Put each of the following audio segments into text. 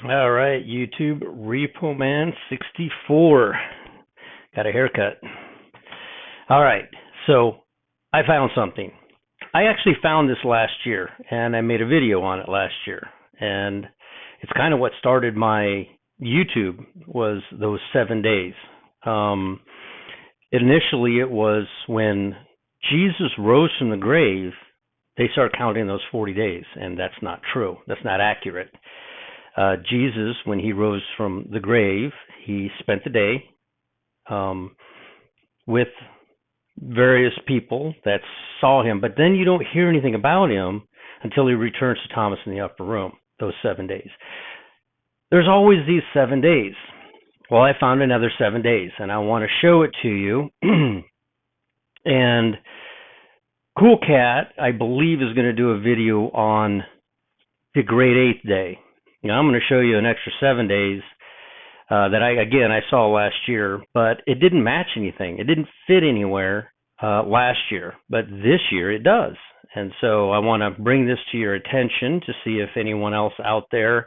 All right, YouTube, Repo Man 64. Got a haircut. All right, so I found something. I actually found this last year, and I made a video on it last year. And it's kind of what started my YouTube was those 7 days. Um, Initially, it was when Jesus rose from the grave, they start counting those 40 days, and that's not true. That's not accurate. Jesus, when he rose from the grave, he spent the day um, with various people that saw him, but then you don't hear anything about him until he returns to Thomas in the upper room, those 7 days. There's always these 7 days. Well, I found another 7 days, and I want to show it to you. And Cool Cat, I believe, is going to do a video on the great eighth day. I'm going to show you an extra 7 days that I saw last year, but it didn't match anything. It didn't fit anywhere last year, but this year it does. And so I want to bring this to your attention to see if anyone else out there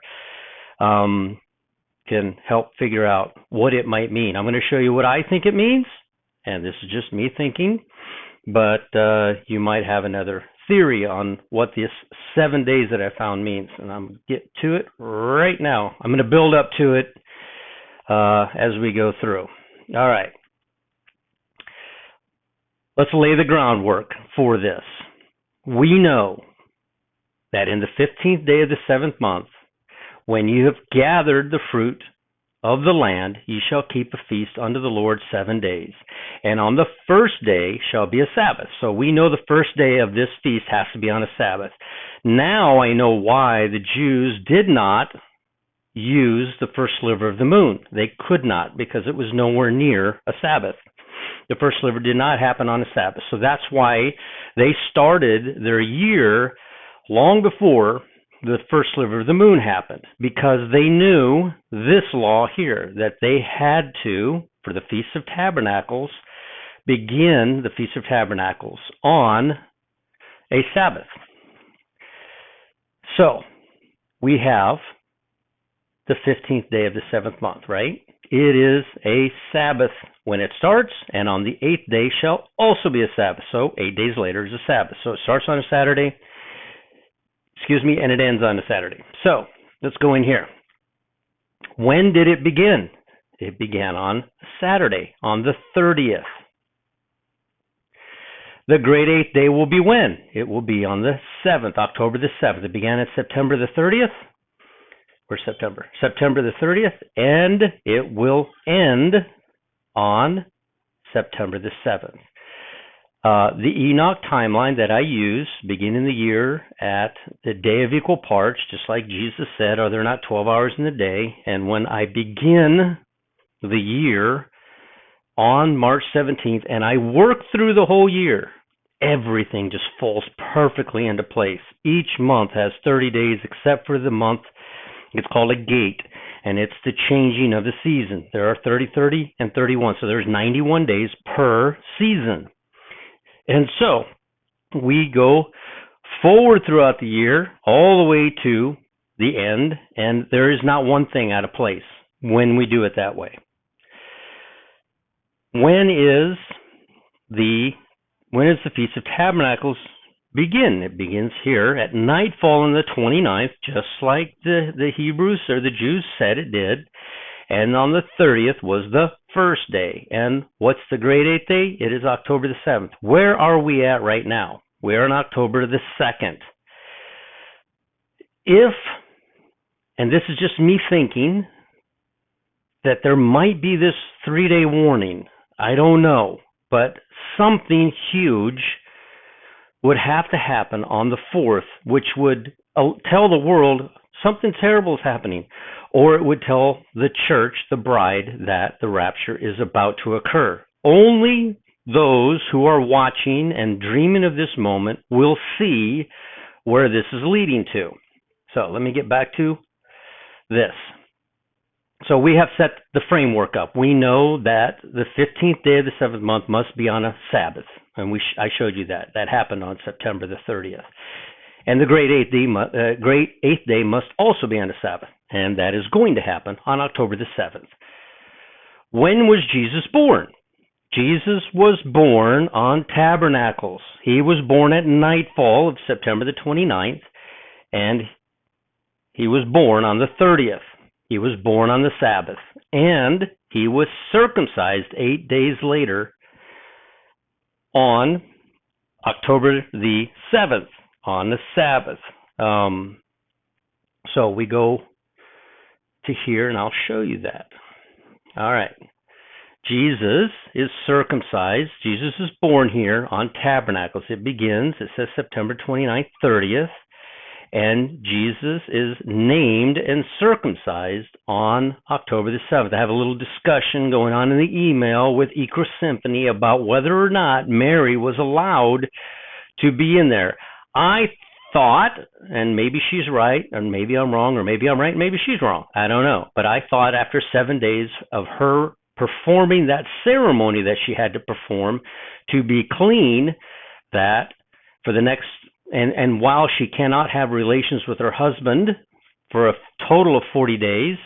can help figure out what it might mean. I'm going to show you what I think it means, and this is just me thinking, but you might have another theory on what this 7 days that I found means, and I'm going to get to it right now. I'm going to build up to it as we go through. All right. Let's lay the groundwork for this. We know that in the 15th day of the 7th month, when you have gathered the fruit of the land, ye shall keep a feast unto the Lord 7 days. And on the first day shall be a Sabbath. So we know the first day of this feast has to be on a Sabbath. Now I know why the Jews did not use the first sliver of the moon. They could not, because it was nowhere near a Sabbath. The first sliver did not happen on a Sabbath. So that's why they started their year long before the first sliver of the moon happened, because they knew this law here, that they had to, for the Feast of Tabernacles, begin the Feast of Tabernacles on a Sabbath. So we have the 15th day of the 7th month, right? It is a Sabbath when it starts, and on the 8th day shall also be a Sabbath. So 8 days later is a Sabbath. So it starts on a Saturday, and it ends on a Saturday. So let's go in here. When did it begin? It began on Saturday, on the 30th. The great eighth day will be when? It will be on the 7th, October the 7th. It began at September the 30th. Or September the 30th, and it will end on September the 7th. The Enoch timeline that I use, beginning the year at the day of equal parts, just like Jesus said, are there not 12 hours in the day? And when I begin the year on March 17th, and I work through the whole year, everything just falls perfectly into place. Each month has 30 days except for the month. It's called a gate, and it's the changing of the season. There are 30, 30, and 31, so there's 91 days per season. And so we go forward throughout the year all the way to the end, and there is not one thing out of place when we do it that way. When is the Feast of Tabernacles begin? It begins here at nightfall on the 29th, just like the Hebrews or the Jews said it did. And on the 30th was the first day. And what's the great eighth day? It is October the 7th. Where are we at right now? We're on October the 2nd. And this is just me thinking, that there might be this 3-day warning. I don't know. But something huge would have to happen on the 4th, which would tell the world something terrible is happening, or it would tell the church, the bride, that the rapture is about to occur. Only those who are watching and dreaming of this moment will see where this is leading to. So let me get back to this. So we have set the framework up. We know that the 15th day of the 7th month must be on a Sabbath. And I showed you that. That happened on September the 30th. And the great eighth day must also be on a Sabbath, and that is going to happen on October the 7th. When was Jesus born? Jesus was born on Tabernacles. He was born at nightfall of September the 29th, and he was born on the 30th. He was born on the Sabbath, and he was circumcised 8 days later on October the 7th, on the Sabbath. So we go to here, and I'll show you that. All right. Jesus is circumcised. Jesus is born here on Tabernacles. It says September 29th, 30th. And Jesus is named and circumcised on October the 7th. I have a little discussion going on in the email with Eclipse Symphony about whether or not Mary was allowed to be in there. I thought, and maybe she's right, and maybe I'm wrong, or maybe I'm right, and maybe she's wrong. I don't know. But I thought after 7 days of her performing that ceremony that she had to perform to be clean, that for the next and while she cannot have relations with her husband for a total of 40 days,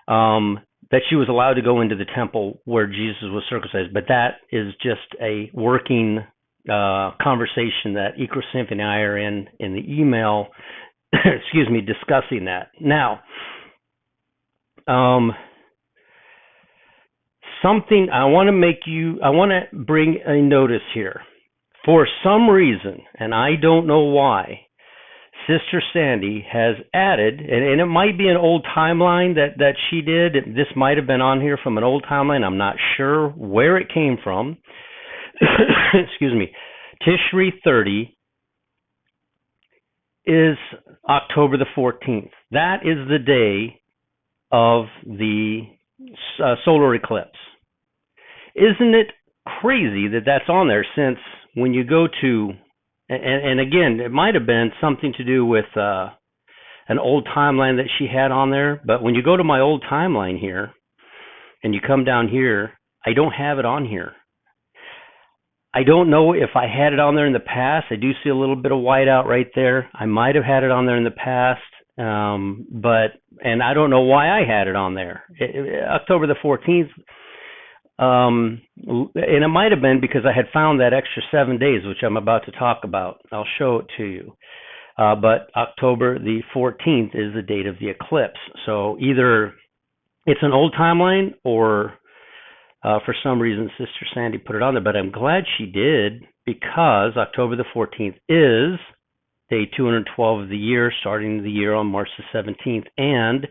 that she was allowed to go into the temple where Jesus was circumcised. But that is just a working conversation that Eclipse Symphony and I are in the email, discussing that. Now, something I want to bring a notice here. For some reason, and I don't know why, Sister Sandy has added, and it might be an old timeline that she did. This might have been on here from an old timeline. I'm not sure where it came from. Excuse me. Tishri 30 is October the 14th. That is the day of the solar eclipse. Isn't it crazy that that's on there, since when you go to, and again, it might have been something to do with an old timeline that she had on there, but when you go to my old timeline here, and you come down here, I don't have it on here. I don't know if I had it on there in the past. I do see a little bit of whiteout right there. I might have had it on there in the past, and I don't know why I had it on there. October the 14th, and it might have been because I had found that extra 7 days, which I'm about to talk about. I'll show it to you. But October the 14th is the date of the eclipse. So either it's an old timeline, or for some reason Sister Sandy put it on there. But I'm glad she did, because October the 14th is day 212 of the year, starting the year on March the 17th. And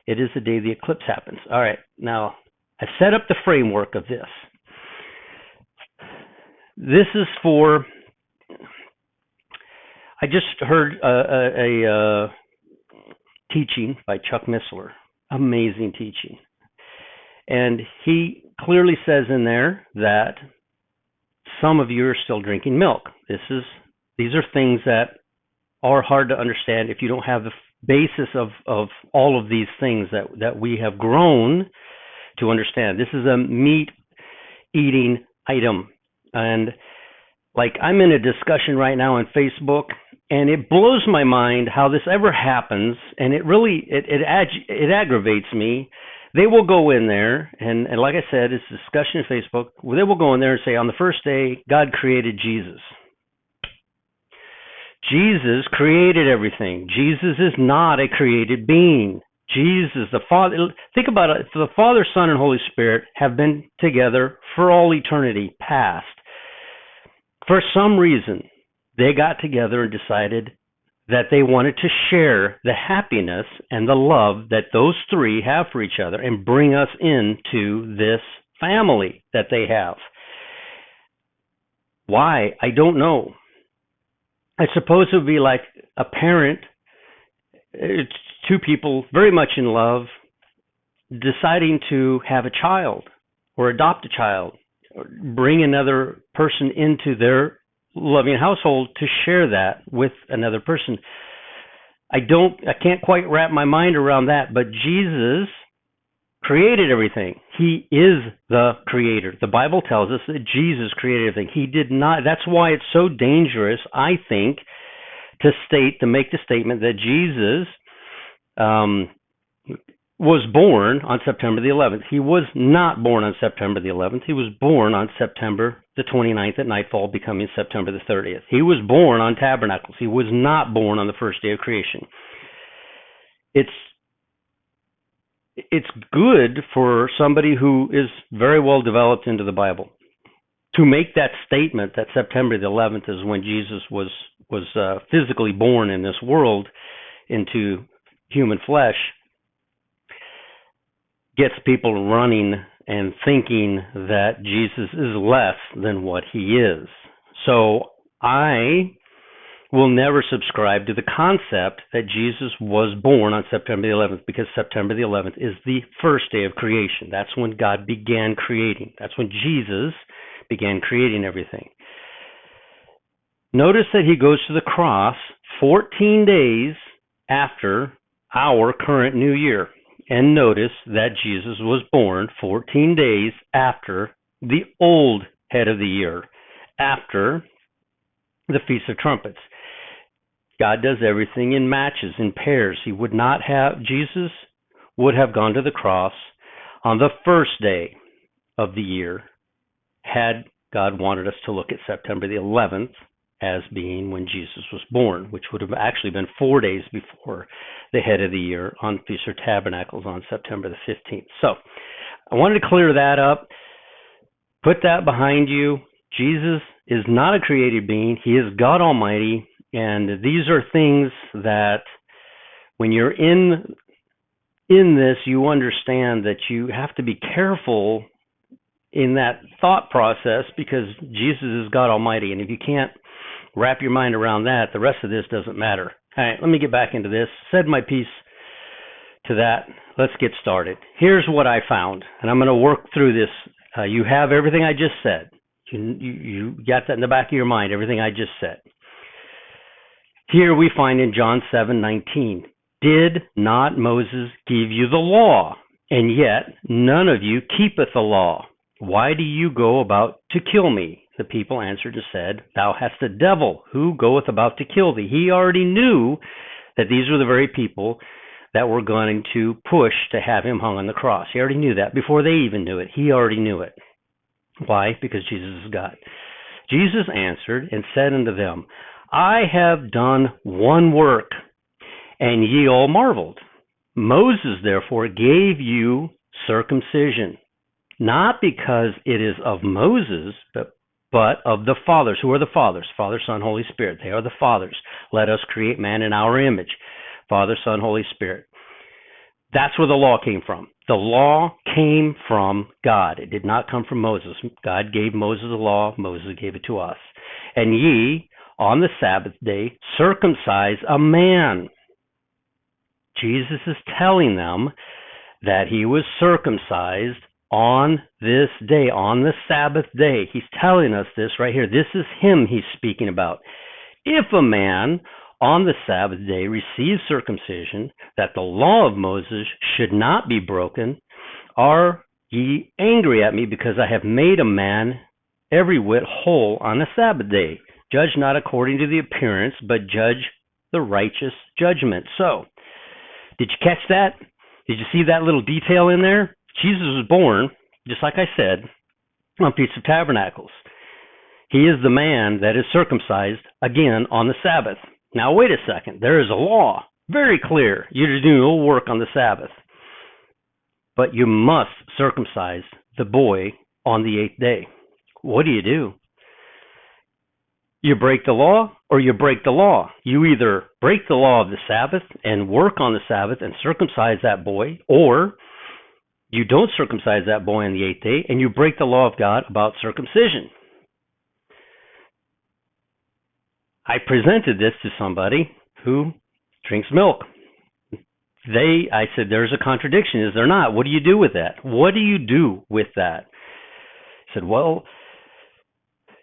it is the day the eclipse happens. All right, now I've set up the framework of this. This is for, I just heard a teaching by Chuck Missler, amazing teaching. And he clearly says in there that some of you are still drinking milk. These are things that are hard to understand if you don't have the basis of all of these things that we have grown to understand. This is a meat-eating item. And like, I'm in a discussion right now on Facebook, and it blows my mind how this ever happens, and it really it aggravates me. They will go in there, and like I said, it's a discussion on Facebook. They will go in there and say, on the first day, God created Jesus. Jesus created everything. Jesus is not a created being. Jesus, the Father, think about it. The Father, Son, and Holy Spirit have been together for all eternity past. For some reason, they got together and decided that they wanted to share the happiness and the love that those three have for each other and bring us into this family that they have. Why? I don't know. I suppose it would be like a parent, it's two people very much in love, deciding to have a child or adopt a child, or bring another person into their loving household to share that with another person. I can't quite wrap my mind around that, but Jesus created everything. He is the creator. The Bible tells us that Jesus created everything. He did not. That's why it's so dangerous, I think, to make the statement that Jesus was born on September the 11th. He was not born on September the 11th. He was born on September the 29th at nightfall, becoming September the 30th. He was born on Tabernacles. He was not born on the first day of creation. It's good for somebody who is very well developed into the Bible to make that statement that September the 11th is when Jesus was physically born in this world into human flesh. Gets people running and thinking that Jesus is less than what he is. So I will never subscribe to the concept that Jesus was born on September the 11th, because September the 11th is the first day of creation. That's when God began creating. That's when Jesus began creating everything. Notice that he goes to the cross 14 days after our current new year. And notice that Jesus was born 14 days after the old head of the year, after the Feast of Trumpets. God does everything in matches, in pairs. Jesus would have gone to the cross on the first day of the year had God wanted us to look at September the 11th as being when Jesus was born, which would have actually been 4 days before the head of the year on Feast of Tabernacles on September the 15th. So I wanted to clear that up, put that behind you. Jesus is not a created being. He is God Almighty, and these are things that when you're in this, you understand that you have to be careful in that thought process, because Jesus is God Almighty, and if you can't wrap your mind around that, the rest of this doesn't matter. All right, let me get back into this. Said my piece to that. Let's get started. Here's what I found, and I'm going to work through this. You have everything I just said. You got that in the back of your mind, everything I just said. Here we find in John 7:19, did not Moses give you the law? And yet none of you keepeth the law. Why do you go about to kill me? The people answered and said, thou hast a devil. Who goeth about to kill thee? He already knew that these were the very people that were going to push to have him hung on the cross. He already knew that before they even knew it. He already knew it. Why? Because Jesus is God. Jesus answered and said unto them, I have done one work, and ye all marveled. Moses therefore gave you circumcision, not because it is of Moses, but of the fathers. Who are the fathers? Father, Son, Holy Spirit. They are the fathers. Let us create man in our image. Father, Son, Holy Spirit. That's where the law came from. The law came from God. It did not come from Moses. God gave Moses the law. Moses gave it to us. And ye, on the Sabbath day, circumcise a man. Jesus is telling them that he was circumcised on this day, on the Sabbath day. He's telling us this right here. This is him he's speaking about. If a man on the Sabbath day receives circumcision, that the law of Moses should not be broken, are ye angry at me because I have made a man every whit whole on the Sabbath day? Judge not according to the appearance, but judge the righteous judgment. So, did you catch that? Did you see that little detail in there? Jesus was born, just like I said, on Feast of Tabernacles. He is the man that is circumcised, again, on the Sabbath. Now, wait a second. There is a law, very clear. You're to do no work on the Sabbath. But you must circumcise the boy on the 8th day. What do? You break the law or you break the law. You either break the law of the Sabbath and work on the Sabbath and circumcise that boy, or you don't circumcise that boy on the 8th day and you break the law of God about circumcision. I presented this to somebody who drinks milk. I said, there's a contradiction, is there not? What do you do with that? What do you do with that? I said, well,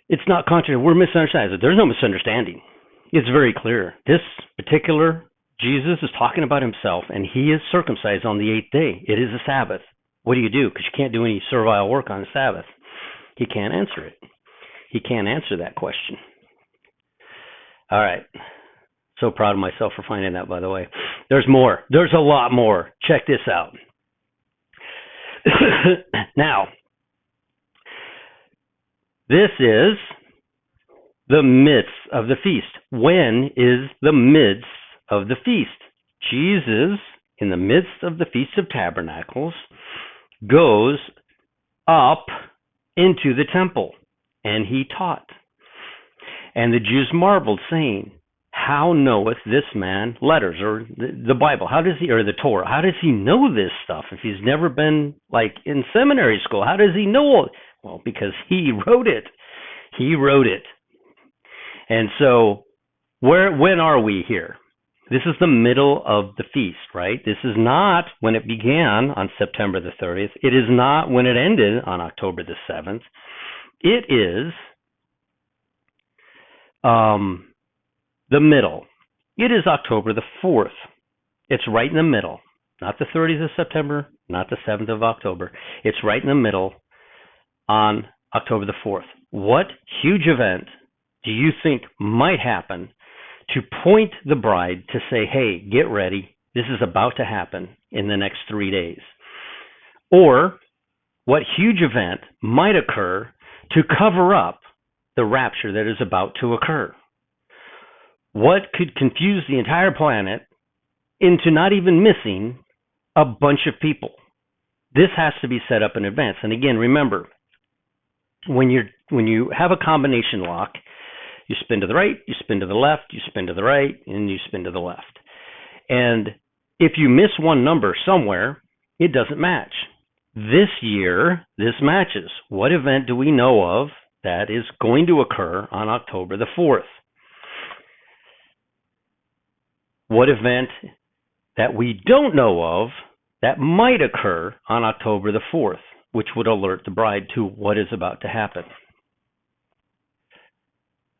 it's not contradictory. We're misunderstanding. There's no misunderstanding. It's very clear. This particular Jesus is talking about himself, and he is circumcised on the 8th day. It is a Sabbath. What do? Because you can't do any servile work on the Sabbath. He can't answer it. He can't answer that question. All right. So proud of myself for finding that, by the way. There's more. There's a lot more. Check this out. Now, this is the midst of the feast. When is the midst of the feast? Jesus, in the midst of the Feast of Tabernacles, goes up into the temple, and he taught. And the Jews marveled, saying, how knoweth this man letters, or the Bible? How does he, or the Torah? How does he know this stuff if he's never been, like, in seminary school? How does he know? Well, because he wrote it. He wrote it. And so, when are we here? This is the middle of the feast, right? This is not when it began on September the 30th. It is not when it ended on October the 7th. It is the middle. It is October the 4th. It's right in the middle. Not the 30th of September, not the 7th of October. It's right in the middle on October the 4th. What huge event do you think might happen to point the bride to say, hey, get ready, this is about to happen in the next 3 days? Or what huge event might occur to cover up the rapture that is about to occur? What could confuse the entire planet into not even missing a bunch of people? This has to be set up in advance. And again, remember, when you have a combination lock, you spin to the right, you spin to the left, you spin to the right, and you spin to the left. And if you miss one number somewhere, it doesn't match. This year, this matches. What event do we know of that is going to occur on October the 4th? What event that we don't know of that might occur on October the 4th, which would alert the bride to what is about to happen?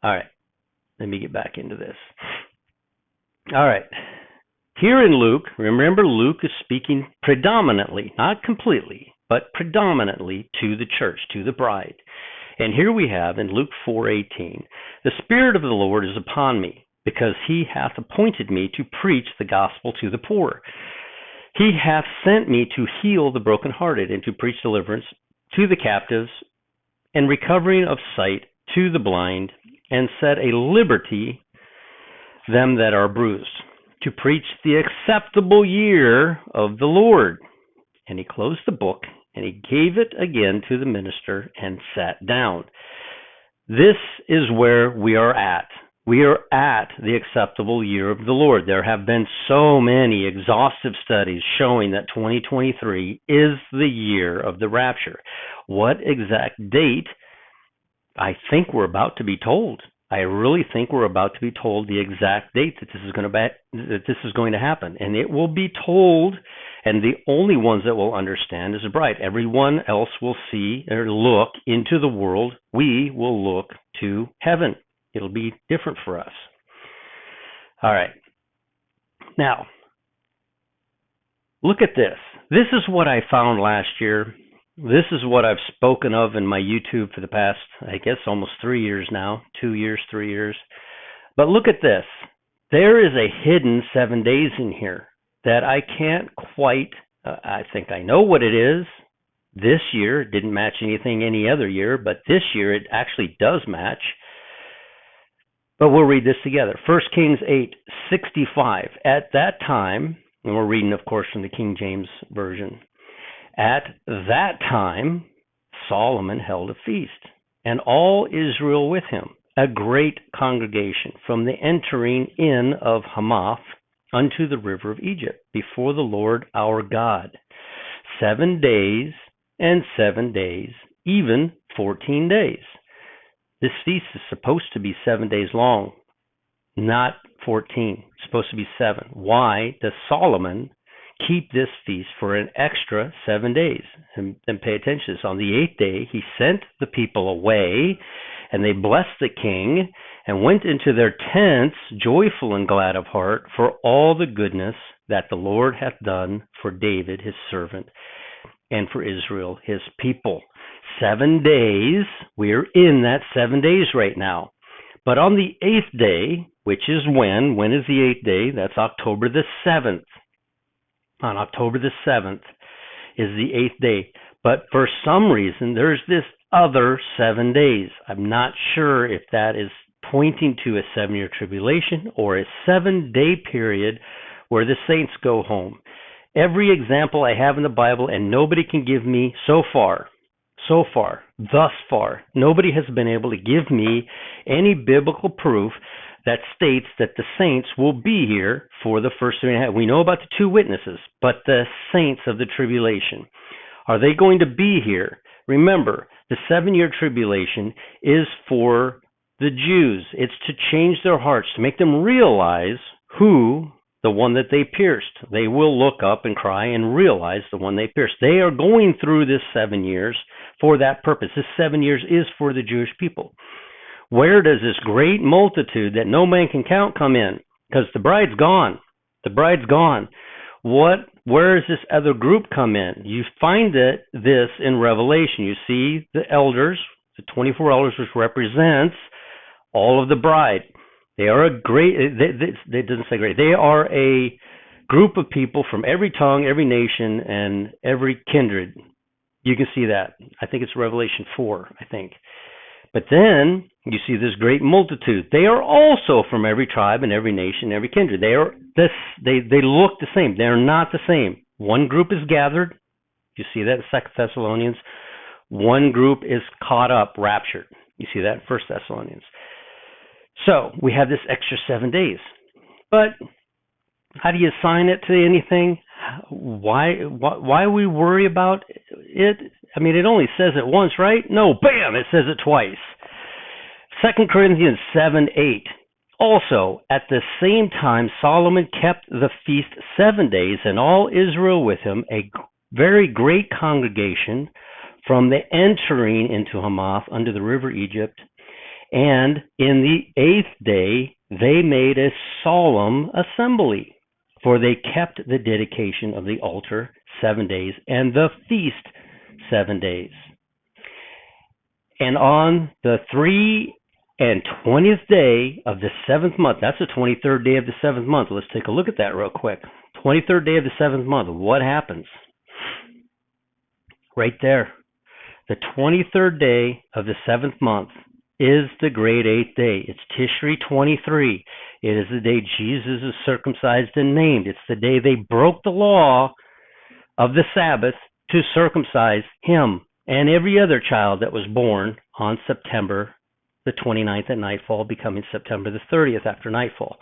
All right, let me get back into this. All right, here in Luke, remember Luke is speaking predominantly, not completely, but predominantly to the church, to the bride. And here we have in Luke 4:18, the Spirit of the Lord is upon me, because he hath appointed me to preach the gospel to the poor. He hath sent me to heal the brokenhearted, and to preach deliverance to the captives, and recovering of sight to the blind, and set a liberty them that are bruised, to preach the acceptable year of the Lord. And he closed the book, and he gave it again to the minister, and sat down. This is where we are at. We are at the acceptable year of the Lord. There have been so many exhaustive studies showing that 2023 is the year of the rapture. What exact date? I think we're about to be told. I really think we're about to be told the exact date that this is going to happen. And it will be told, and the only ones that will understand is the bride. Everyone else will see or look into the world. We will look to heaven. It'll be different for us. All right. Now, look at this. This is what I found last year. This is what I've spoken of in my YouTube for the past, I guess, almost 3 years now. 2 years, 3 years. But look at this. There is a hidden 7 days in here that I can't quite, I think I know what it is. This year, it didn't match anything any other year, but this year it actually does match. But we'll read this together. 1 Kings 8:65. At that time, and we're reading, of course, from the King James Version. At that time, Solomon held a feast, and all Israel with him, a great congregation, from the entering in of Hamath unto the river of Egypt, before the Lord our God. 7 days and 7 days, even 14 days. This feast is supposed to be 7 days long, not 14. It's supposed to be 7. Why does Solomon keep this feast for an extra 7 days? And pay attention to this. On the 8th day, he sent the people away, and they blessed the king, and went into their tents, joyful and glad of heart, for all the goodness that the Lord hath done for David his servant, and for Israel his people. 7 days, we're in that 7 days right now. But on the 8th day, which is when? When is the 8th day? That's October the 7th. On October the 7th is the 8th day. But for some reason, there's this other 7 days. I'm not sure if that is pointing to a 7-year tribulation or a 7-day period where the saints go home. Every example I have in the Bible, and nobody can give me thus far, nobody has been able to give me any biblical proof that states that the saints will be here for the first 3.5. We know about the 2 witnesses, but the saints of the tribulation, are they going to be here? Remember, the 7-year tribulation is for the Jews. It's to change their hearts, to make them realize who the one that they pierced. They will look up and cry and realize the one they pierced. They are going through this 7 years for that purpose. This 7 years is for the Jewish people. Where does this great multitude that no man can count come in? Because the bride's gone. The bride's gone. Where does this other group come in? You find this in Revelation. You see the elders, the 24 elders, which represents all of the bride. They are a great, it doesn't say great, they are a group of people from every tongue, every nation, and every kindred. You can see that. I think it's Revelation 4, I think. But then you see this great multitude. They are also from every tribe and every nation, every kindred. They look the same. They are not the same. One group is gathered. You see that in 2 Thessalonians. One group is caught up, raptured. You see that in 1 Thessalonians. So we have this extra 7 days. But how do you assign it to anything? Why we worry about it? I mean, it only says it once, right? No, bam, it says it twice. 2 Corinthians 7:8. Also, at the same time, Solomon kept the feast 7 days, and all Israel with him, a very great congregation, from the entering into Hamath under the river Egypt. And in the 8th day, they made a solemn assembly, for they kept the dedication of the altar 7 days, and the feast 7 days. And on the 23rd day of the 7th month, that's the 23rd day of the 7th month. Let's take a look at that real quick. 23rd day of the 7th month, what happens? Right there. The 23rd day of the 7th month is the great 8th day. It's Tishri 23. It is the day Jesus is circumcised and named. It's the day they broke the law of the Sabbath to circumcise him and every other child that was born on September the 29th at nightfall, becoming September the 30th after nightfall.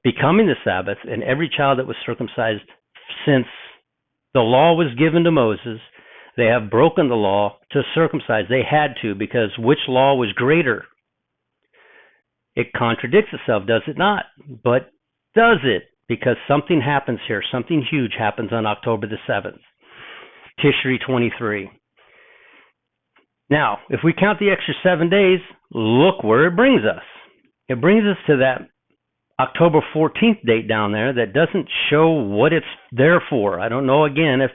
Becoming the Sabbath, and every child that was circumcised since the law was given to Moses, they have broken the law to circumcise. They had to, because which law was greater? It contradicts itself, does it not? But does it? Because something happens here. Something huge happens on October the 7th. Tishri 23. Now, if we count the extra 7 days, look where it brings us. It brings us to that October 14th date down there that doesn't show what it's there for. I don't know, again, if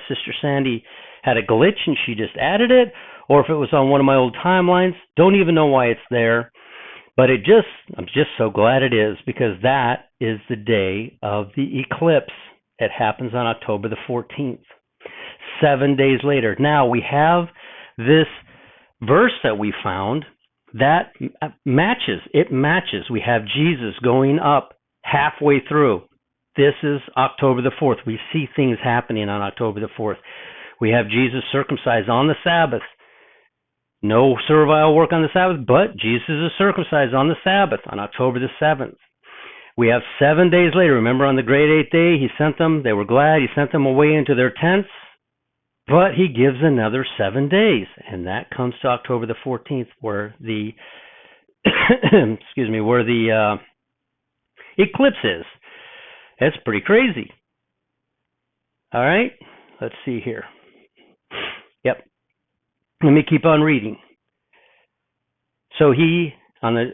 Sister Sandy had a glitch and she just added it, or if it was on one of my old timelines. Don't even know why it's there. But I'm just so glad it is, because that is the day of the eclipse. It happens on October the 14th. 7 days later. Now, we have this verse that we found that matches. It matches. We have Jesus going up halfway through. This is October the 4th. We see things happening on October the 4th. We have Jesus circumcised on the Sabbath. No servile work on the Sabbath, but Jesus is circumcised on the Sabbath on October the 7th. We have 7 days later. Remember, on the great 8th day, he sent them. They were glad. He sent them away into their tents. But he gives another 7 days, and that comes to October the 14th, where the where the eclipse is. That's pretty crazy. All right, let's see here. Yep. Let me keep on reading. So he on the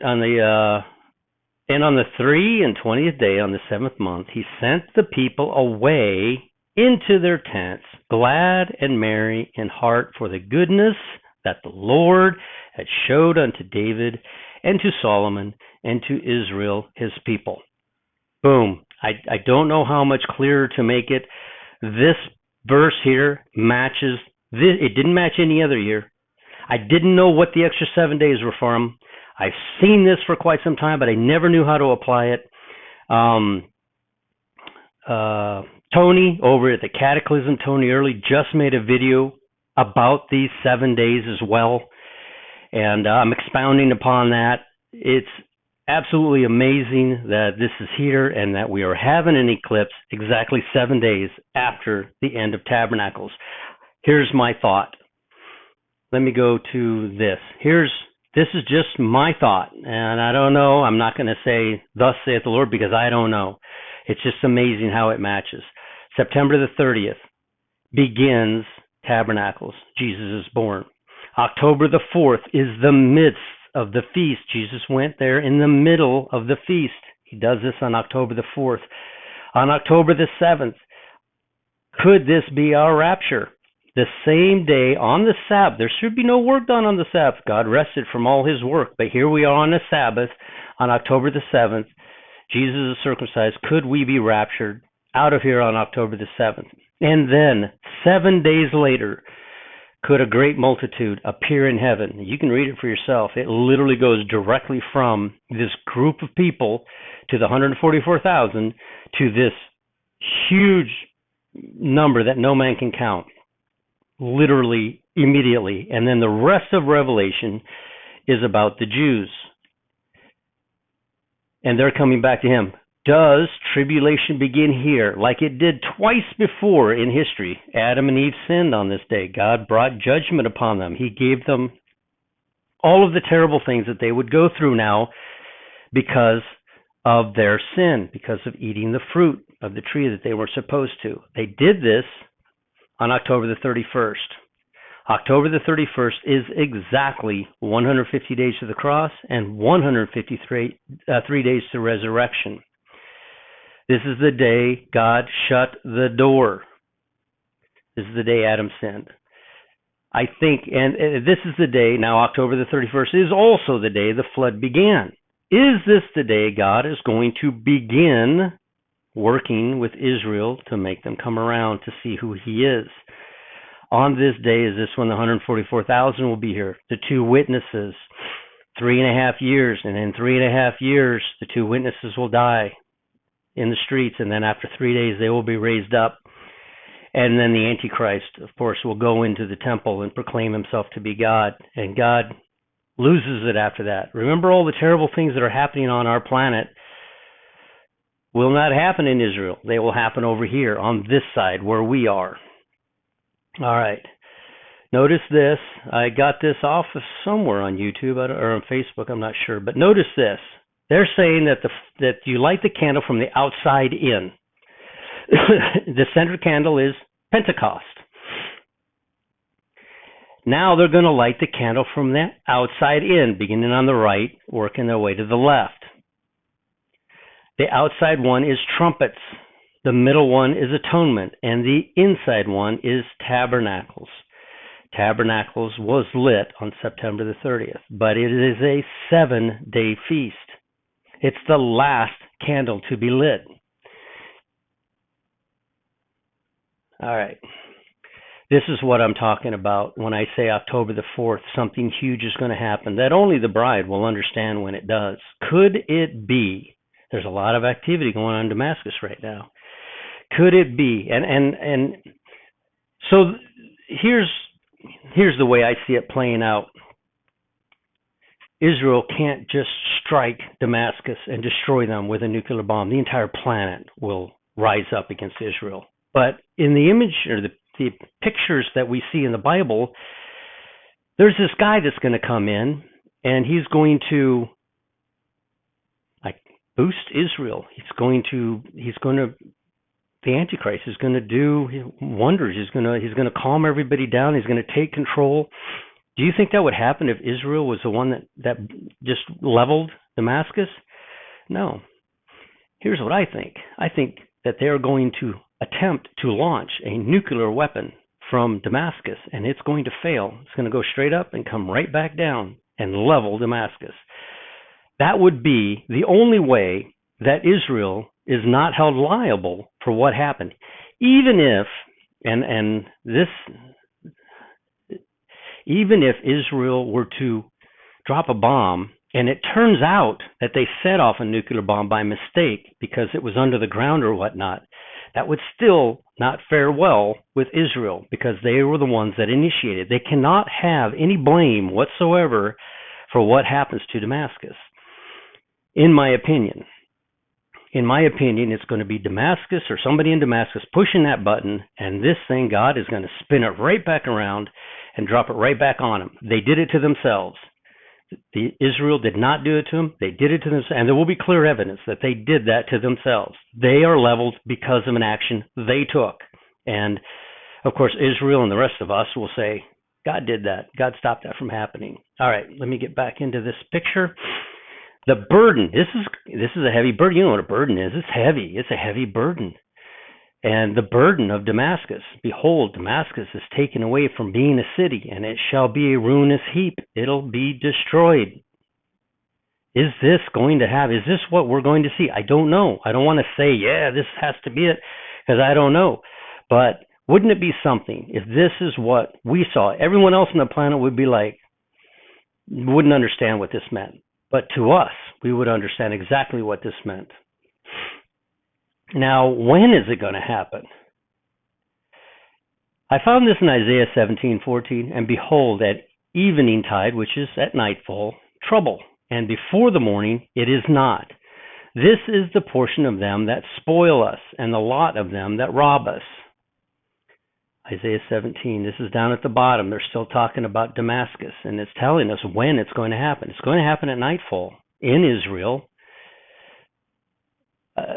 23rd day, on the 7th month, he sent the people away into their tents, glad and merry in heart, for the goodness that the Lord had showed unto David, and to Solomon, and to Israel, his people. Boom. I don't know how much clearer to make it. This verse here matches this. It didn't match any other year. I didn't know what the extra 7 days were from. I've seen this for quite some time, but I never knew how to apply it. Tony over at the Cataclysm, Tony Early, just made a video about these 7 days as well, and I'm expounding upon that. It's absolutely amazing that this is here and that we are having an eclipse exactly 7 days after the end of Tabernacles. Here's my thought. Let me go to this. This is just my thought, and I don't know. I'm not going to say, thus saith the Lord, because I don't know. It's just amazing how it matches. September the 30th begins Tabernacles. Jesus is born. October the 4th is the midst of the feast. Jesus went there in the middle of the feast. He does this on October the 4th. On October the 7th, could this be our rapture? The same day on the Sabbath. There should be no work done on the Sabbath. God rested from all his work. But here we are on the Sabbath on October the 7th. Jesus is circumcised. Could we be raptured out of here on October the 7th? And then 7 days later, could a great multitude appear in heaven? You can read it for yourself. It literally goes directly from this group of people to the 144,000 to this huge number that no man can count. Literally, immediately. And then the rest of Revelation is about the Jews. And they're coming back to him. Does tribulation begin here like it did twice before in history? Adam and Eve sinned on this day. God brought judgment upon them. He gave them all of the terrible things that they would go through now because of their sin, because of eating the fruit of the tree that they were supposed to. They did this on October the 31st. October the 31st is exactly 150 days to the cross and 153 days to resurrection. This is the day God shut the door. This is the day Adam sinned. I think, and this is the day, now October the 31st is also the day the flood began. Is this the day God is going to begin working with Israel to make them come around to see who he is? On this day, is this when the 144,000 will be here? The two witnesses, 3.5 years, and in 3.5 years, the two witnesses will die in the streets, and then after 3 days, they will be raised up. And then the Antichrist, of course, will go into the temple and proclaim himself to be God, and God loses it after that. Remember, all the terrible things that are happening on our planet will not happen in Israel. They will happen over here on this side where we are. All right. Notice this. I got this off of somewhere on YouTube or on Facebook. I'm not sure. But notice this. They're saying that you light the candle from the outside in. The center candle is Pentecost. Now they're going to light the candle from the outside in, beginning on the right, working their way to the left. The outside one is trumpets. The middle one is atonement, and the inside one is tabernacles. Tabernacles was lit on September the 30th, but it is a 7-day feast. It's the last candle to be lit. All right. This is what I'm talking about when I say October the 4th, something huge is going to happen that only the bride will understand when it does. Could it be? There's a lot of activity going on in Damascus right now. Could it be? And so here's the way I see it playing out. Israel can't just strike Damascus and destroy them with a nuclear bomb. The entire planet will rise up against Israel. But in the image or the pictures that we see in the Bible, there's this guy that's going to come in, and he's going to boost Israel. The Antichrist is going to do wonders. He's going to calm everybody down. He's going to take control. Do you think that would happen if Israel was the one that just leveled Damascus? No. Here's what I think. I think that they are going to attempt to launch a nuclear weapon from Damascus, and it's going to fail. It's going to go straight up and come right back down and level Damascus. That would be the only way that Israel is not held liable for what happened. Even if, even if Israel were to drop a bomb and it turns out that they set off a nuclear bomb by mistake because it was under the ground or whatnot, that would still not fare well with Israel because they were the ones that initiated. They cannot have any blame whatsoever for what happens to Damascus. In my opinion, it's going to be Damascus or somebody in Damascus pushing that button, and this thing, God is going to spin it right back around and drop it right back on them. They did it to themselves. Israel did not do it to them. They did it to themselves, and there will be clear evidence that they did that to themselves. They are leveled because of an action they took. And, of course, Israel and the rest of us will say, God did that. God stopped that from happening. All right, let me get back into this picture. The burden, this is a heavy burden. You know what a burden is. It's heavy. It's a heavy burden. And the burden of Damascus, behold, Damascus is taken away from being a city, and it shall be a ruinous heap. It'll be destroyed. Is this what we're going to see? I don't know. I don't want to say, yeah, this has to be it, because I don't know. But wouldn't it be something if this is what we saw? Everyone else on the planet would be like, wouldn't understand what this meant. But to us, we would understand exactly what this meant. Now, when is it going to happen? I found this in Isaiah 17:14, and behold, at evening tide, which is at nightfall, trouble, and before the morning it is not. This is the portion of them that spoil us, and the lot of them that rob us. Isaiah 17, this is down at the bottom. They're still talking about Damascus, and it's telling us when it's going to happen. It's going to happen at nightfall in Israel,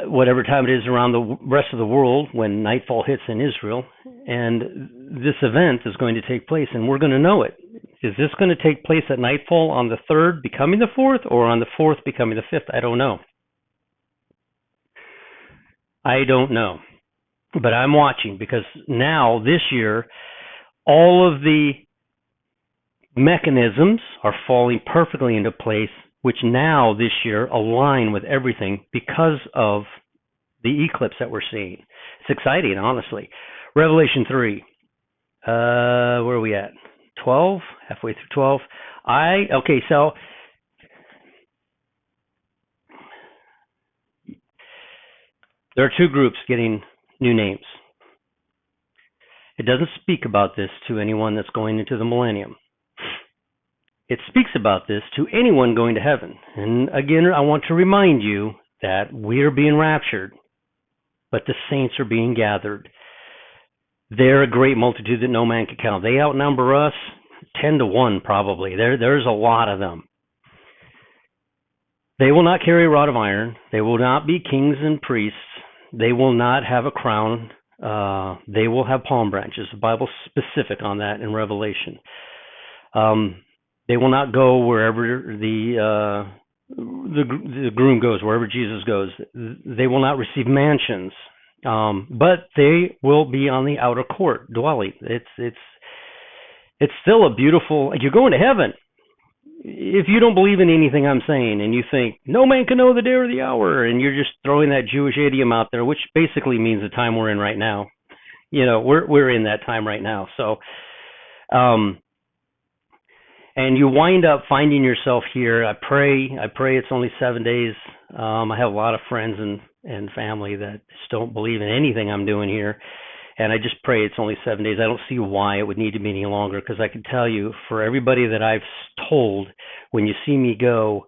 whatever time it is around the rest of the world when nightfall hits in Israel. And this event is going to take place, and we're going to know it. Is this going to take place at nightfall on the 3rd becoming the 4th, or on the 4th becoming the 5th? I don't know. I don't know. But I'm watching, because now, this year, all of the mechanisms are falling perfectly into place, which now, this year, align with everything because of the eclipse that we're seeing. It's exciting, honestly. Revelation 3. Where are we at? 12? Halfway through 12. So there are two groups getting new names. It doesn't speak about this to anyone that's going into the millennium. It speaks about this to anyone going to heaven. And again, I want to remind you that we are being raptured, but the saints are being gathered. They're a great multitude that no man can count. They outnumber us 10-1 probably. There's a lot of them. They will not carry a rod of iron. They will not be kings and priests. They will not have a crown. They will have palm branches. The Bible's specific on that in Revelation. They will not go wherever the groom goes, wherever Jesus goes. They will not receive mansions, but they will be on the outer court dwelling. It's still a beautiful. You're going to heaven. If you don't believe in anything I'm saying, and you think no man can know the day or the hour, and you're just throwing that Jewish idiom out there, which basically means the time we're in right now. You know, we're in that time right now. So, and you wind up finding yourself here. I pray it's only 7 days. I have a lot of friends and family that just don't believe in anything I'm doing here. And I just pray it's only 7 days. I don't see why it would need to be any longer, because I can tell you, for everybody that I've told, when you see me go,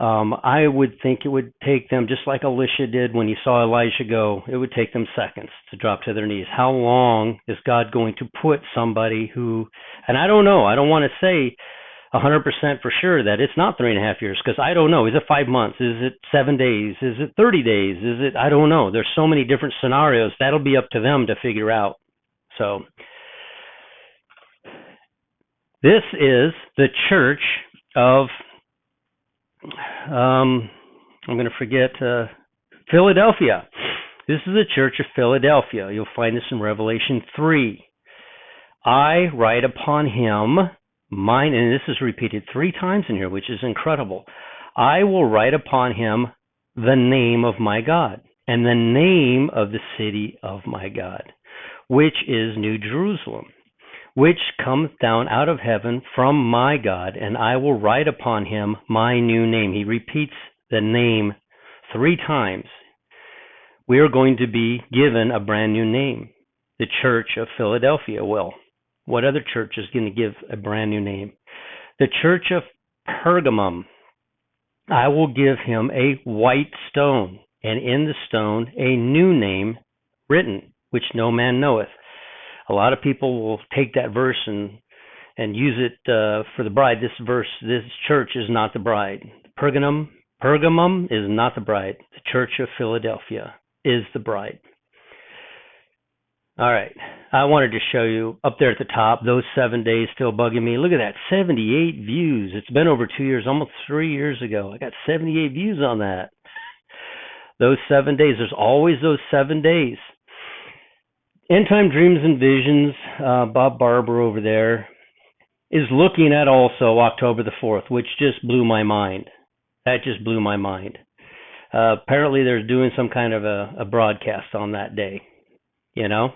I would think it would take them, just like Elisha did when he saw Elijah go, it would take them seconds to drop to their knees. How long is God going to put somebody who, and I don't know, I don't want to say 100% for sure that it's not 3.5 years, because I don't know. Is it 5 months? Is it 7 days? Is it 30 days? Is it, I don't know. There's so many different scenarios. That'll be up to them to figure out. So this is the church of, I'm going to forget, Philadelphia. This is the church of Philadelphia. You'll find this in Revelation 3. I write upon him mine, and this is repeated 3 times in here, which is incredible. I will write upon him the name of my God, and the name of the city of my God, which is New Jerusalem, which cometh down out of heaven from my God, and I will write upon him my new name. He repeats the name 3 times. We are going to be given a brand new name. The Church of Philadelphia will. What other church is going to give a brand new name? The Church of Pergamum. I will give him a white stone, and in the stone a new name written, which no man knoweth. A lot of people will take that verse and use it for the bride. This church is not the bride. Pergamum is not the bride. The Church of Philadelphia is the bride. All right. I wanted to show you up there at the top, those 7 days still bugging me. Look at that, 78 views. It's been over 2 years, almost 3 years ago. I got 78 views on that. Those 7 days. There's always those 7 days. End Time Dreams and Visions, Bob Barber over there, is looking at also October the 4th, which just blew my mind. That just blew my mind. Apparently they're doing some kind of a broadcast on that day, you know?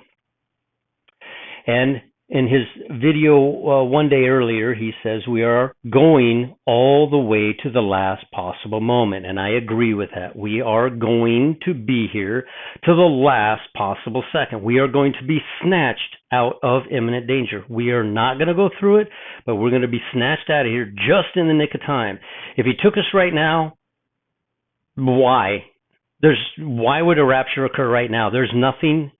And in his video one day earlier, he says we are going all the way to the last possible moment. And I agree with that. We are going to be here to the last possible second. We are going to be snatched out of imminent danger. We are not going to go through it, but we're going to be snatched out of here just in the nick of time. If he took us right now, why? Why would a rapture occur right now? There's nothing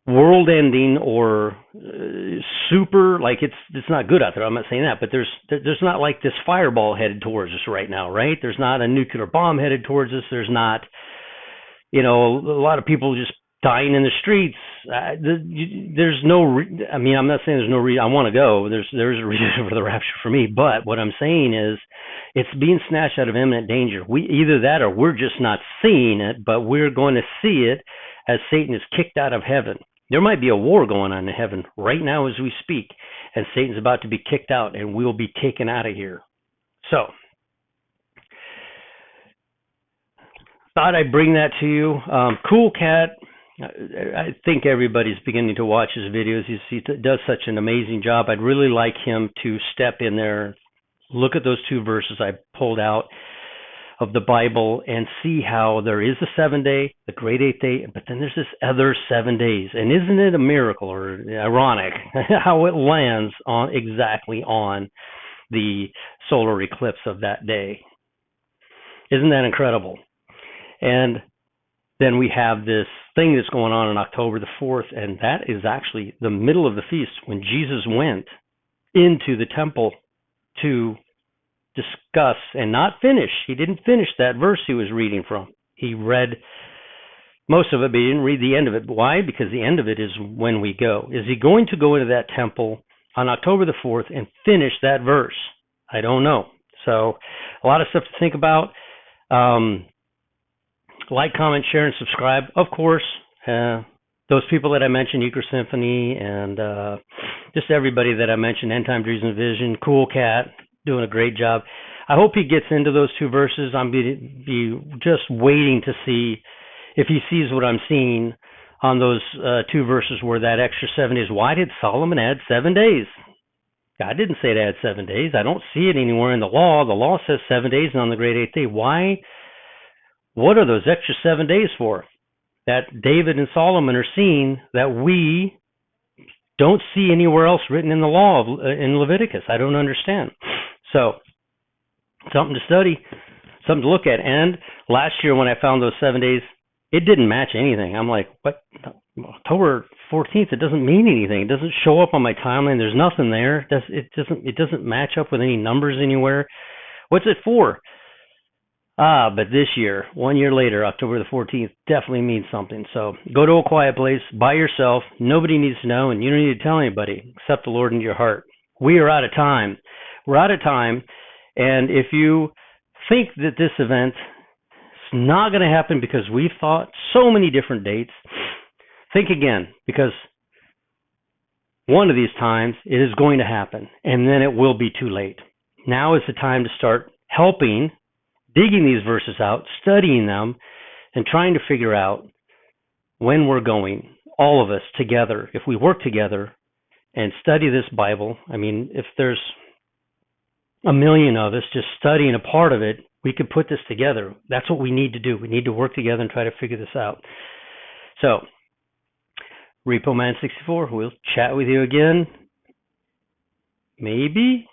world-ending or super, like it's not good out there. I'm not saying that, but there's not like this fireball headed towards us right now, right? There's not a nuclear bomb headed towards us. There's not, a lot of people just dying in the streets. There's no, I'm not saying there's no reason. I want to go. There's a reason for the rapture for me, but what I'm saying is it's being snatched out of imminent danger. Either that or we're just not seeing it, but we're going to see it as Satan is kicked out of heaven. There might be a war going on in heaven right now as we speak, and Satan's about to be kicked out, and we'll be taken out of here. So, thought I'd bring that to you. Cool Cat, I think everybody's beginning to watch his videos. He does such an amazing job. I'd really like him to step in there, look at those 2 verses I pulled out of the Bible and see how there is a 7-day, the great 8th day, but then there's this other 7 days. And isn't it a miracle or ironic how it lands exactly on the solar eclipse of that day? Isn't that incredible? And then we have this thing that's going on October the 4th, and that is actually the middle of the feast when Jesus went into the temple to discuss and not finish. He didn't finish that verse he was reading from. He read most of it, but he didn't read the end of it. Why? Because the end of it is when we go. Is he going to go into that temple on October the 4th and finish that verse? I don't know. So a lot of stuff to think about. Like, comment, share, and subscribe. Of course, those people that I mentioned, Euchre Symphony, and just everybody that I mentioned, End Time Dreams and Vision, Cool Cat, doing a great job. I hope he gets into those 2 verses. I'm be just waiting to see if he sees what I'm seeing on those 2 verses where that extra 7 days. Why did Solomon add 7 days? God didn't say to add 7 days. I don't see it anywhere in the law. The law says 7 days and on the great 8th day. Why? What are those extra 7 days for? That David and Solomon are seeing that we don't see anywhere else written in the law in Leviticus. I don't understand. So, something to study, something to look at. And last year when I found those 7 days, it didn't match anything. I'm like, what? October 14th, it doesn't mean anything. It doesn't show up on my timeline. There's nothing there. It doesn't match up with any numbers anywhere. What's it for? But this year, 1 year later, October the 14th, definitely means something. So go to a quiet place by yourself. Nobody needs to know, and you don't need to tell anybody except the Lord in your heart. We are out of time. We're out of time, and if you think that this event is not going to happen because we've thought so many different dates, think again, because one of these times it is going to happen, and then it will be too late. Now is the time to start helping digging these verses out, studying them, and trying to figure out when we're going, all of us together, if we work together and study this Bible. I mean, if there's a million of us just studying a part of it, we could put this together. That's what we need to do. We need to work together and try to figure this out. So, Repo Man 64, we'll chat with you again. Maybe